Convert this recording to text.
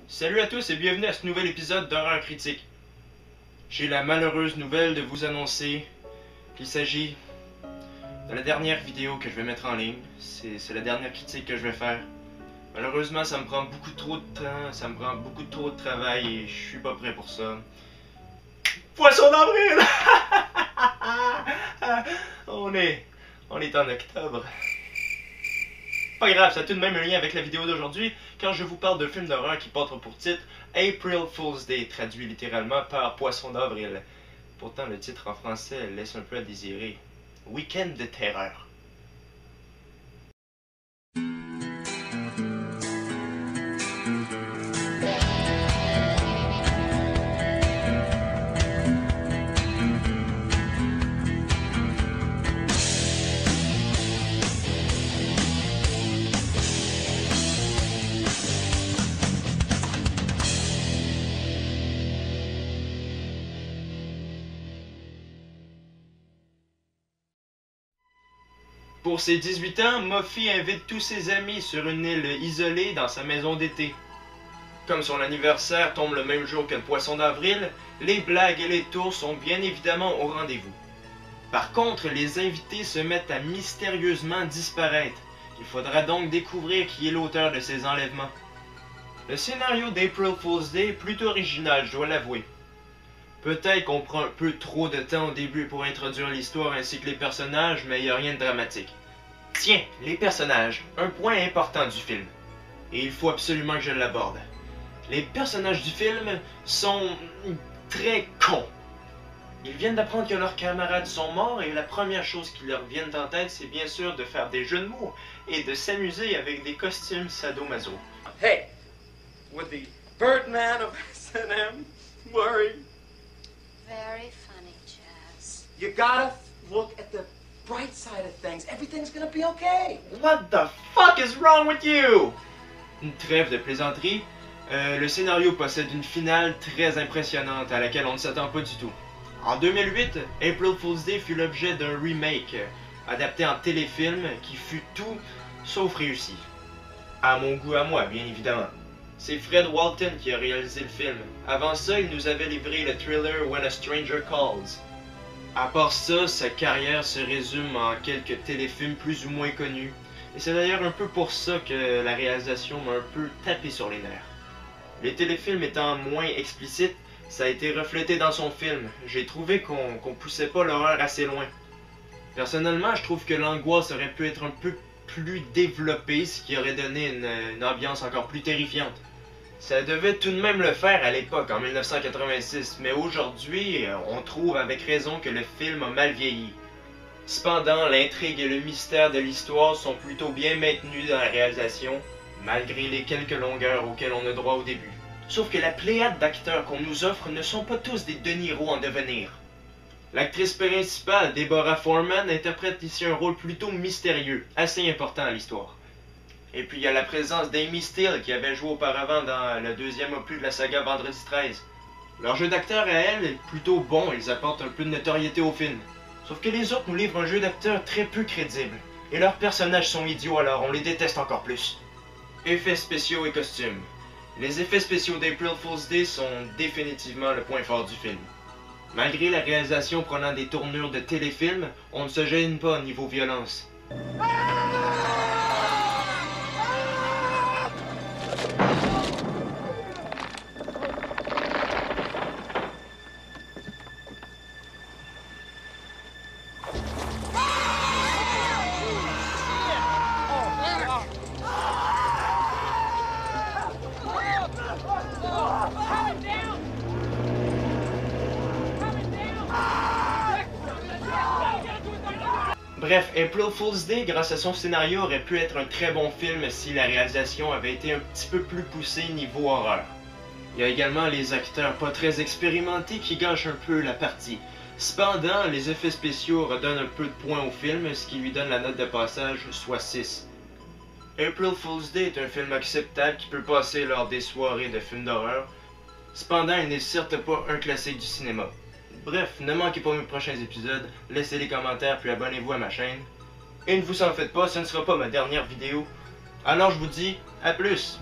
Salut à tous et bienvenue à ce nouvel épisode d'Horreur Critique. J'ai la malheureuse nouvelle de vous annoncer qu'il s'agit de la dernière vidéo que je vais mettre en ligne. C'est la dernière critique que je vais faire. Malheureusement, ça me prend beaucoup trop de temps, ça me prend beaucoup trop de travail et je suis pas prêt pour ça. Poisson d'avril! On est en octobre. Pas grave, ça a tout de même un lien avec la vidéo d'aujourd'hui, quand je vous parle d'un film d'horreur qui porte pour titre April Fool's Day, traduit littéralement par Poisson d'avril. Pourtant, le titre en français laisse un peu à désirer. Week-end de terreur. Pour ses 18 ans, Muffy invite tous ses amis sur une île isolée dans sa maison d'été. Comme son anniversaire tombe le même jour que le Poisson d'avril, les blagues et les tours sont bien évidemment au rendez-vous. Par contre, les invités se mettent à mystérieusement disparaître. Il faudra donc découvrir qui est l'auteur de ces enlèvements. Le scénario d'April Fool's Day est plutôt original, je dois l'avouer. Peut-être qu'on prend un peu trop de temps au début pour introduire l'histoire ainsi que les personnages, mais il n'y a rien de dramatique. Tiens, les personnages, un point important du film. Et il faut absolument que je l'aborde. Les personnages du film sont très cons. Ils viennent d'apprendre que leurs camarades sont morts et la première chose qui leur vient en tête, c'est bien sûr de faire des jeux de mots et de s'amuser avec des costumes sadomaso. Hey, would the Birdman of S&M worry? Very funny, Jazz. You gotta look at the bright side of things. Everything's gonna be okay. What the fuck is wrong with you? Une trêve de plaisanterie. Le scénario possède une finale très impressionnante à laquelle on ne s'attend pas du tout. En 2008, April Fool's Day fut l'objet d'un remake adapté en téléfilm qui fut tout sauf réussi. À mon goût à moi, bien évidemment. C'est Fred Walton qui a réalisé le film. Avant ça, il nous avait livré le thriller When a Stranger Calls. À part ça, sa carrière se résume en quelques téléfilms plus ou moins connus. Et c'est d'ailleurs un peu pour ça que la réalisation m'a un peu tapé sur les nerfs. Les téléfilms étant moins explicites, ça a été reflété dans son film. J'ai trouvé qu'on poussait pas l'horreur assez loin. Personnellement, je trouve que l'angoisse aurait pu être un peu plus développée, ce qui aurait donné une ambiance encore plus terrifiante. Ça devait tout de même le faire à l'époque, en 1986, mais aujourd'hui, on trouve avec raison que le film a mal vieilli. Cependant, l'intrigue et le mystère de l'histoire sont plutôt bien maintenus dans la réalisation, malgré les quelques longueurs auxquelles on a droit au début. Sauf que la pléiade d'acteurs qu'on nous offre ne sont pas tous des De Niro en devenir. L'actrice principale, Deborah Foreman, interprète ici un rôle plutôt mystérieux, assez important à l'histoire. Et puis il y a la présence d'Amy Steele qui avait joué auparavant dans le deuxième opus de la saga Vendredi 13. Leur jeu d'acteur à elle est plutôt bon, ils apportent un peu de notoriété au film. Sauf que les autres nous livrent un jeu d'acteur très peu crédible. Et leurs personnages sont idiots alors on les déteste encore plus. Effets spéciaux et costumes. Les effets spéciaux d'April Fool's Day sont définitivement le point fort du film. Malgré la réalisation prenant des tournures de téléfilm, on ne se gêne pas au niveau violence. Bref, April Fool's Day, grâce à son scénario, aurait pu être un très bon film si la réalisation avait été un petit peu plus poussée niveau horreur. Il y a également les acteurs pas très expérimentés qui gâchent un peu la partie. Cependant, les effets spéciaux redonnent un peu de points au film, ce qui lui donne la note de passage, soit 6. April Fool's Day est un film acceptable qui peut passer lors des soirées de films d'horreur. Cependant, il n'est certes pas un classique du cinéma. Bref, ne manquez pas mes prochains épisodes, laissez les commentaires puis abonnez-vous à ma chaîne. Et ne vous en faites pas, ce ne sera pas ma dernière vidéo. Alors je vous dis, à plus!